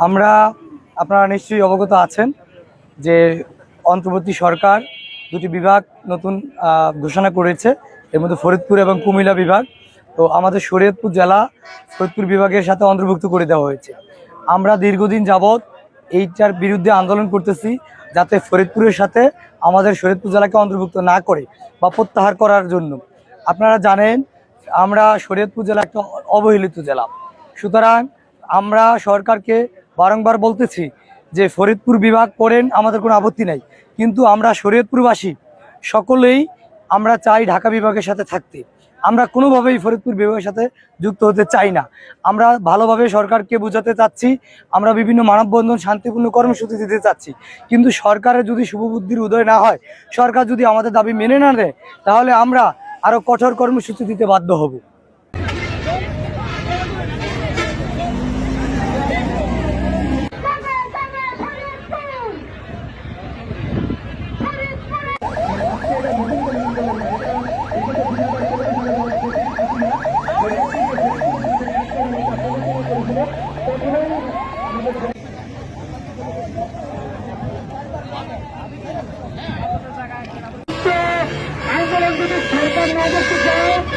আমরা আপনারা নিশ্চয়ই অবগত আছেন যে অন্তর্বর্তী সরকার দুটি বিভাগ নতুন ঘোষণা করেছে, এর মধ্যে ফরিদপুর এবং কুমিল্লা বিভাগ। তো আমাদের শরীয়তপুর জেলা ফরিদপুর বিভাগের সাথে অন্তর্ভুক্ত করে দেওয়া হয়েছে। আমরা দীর্ঘদিন যাবৎ এইটার বিরুদ্ধে আন্দোলন করতেছি, যাতে ফরিদপুরের সাথে আমাদের শরীয়তপুর জেলাকে অন্তর্ভুক্ত না করে বা প্রত্যাহার করার জন্য। আপনারা জানেন আমরা শরীয়তপুর জেলা একটা অবহেলিত জেলা, সুতরাং আমরা সরকারকে বারংবার বলতেছি যে ফরিদপুর বিভাগ করেন, আমাদের কোনো আপত্তি নাই, কিন্তু আমরা শরীয়তপুরবাসী সকলেই আমরা চাই ঢাকা বিভাগের সাথে থাকতে। আমরা কোনোভাবেই ফরিদপুর বিভাগের সাথে যুক্ত হতে চাই না। আমরা ভালোভাবে সরকারকে বোঝাতে চাচ্ছি, আমরা বিভিন্ন মানববন্ধন শান্তিপূর্ণ কর্মসূচি দিতে চাচ্ছি, কিন্তু সরকারের যদি শুভবুদ্ধির উদয় না হয়, সরকার যদি আমাদের দাবি মেনে না নেয়, তাহলে আমরা আরও কঠোর কর্মসূচি দিতে বাধ্য হব। আন্দোলন যদি সরকার না করতে চায়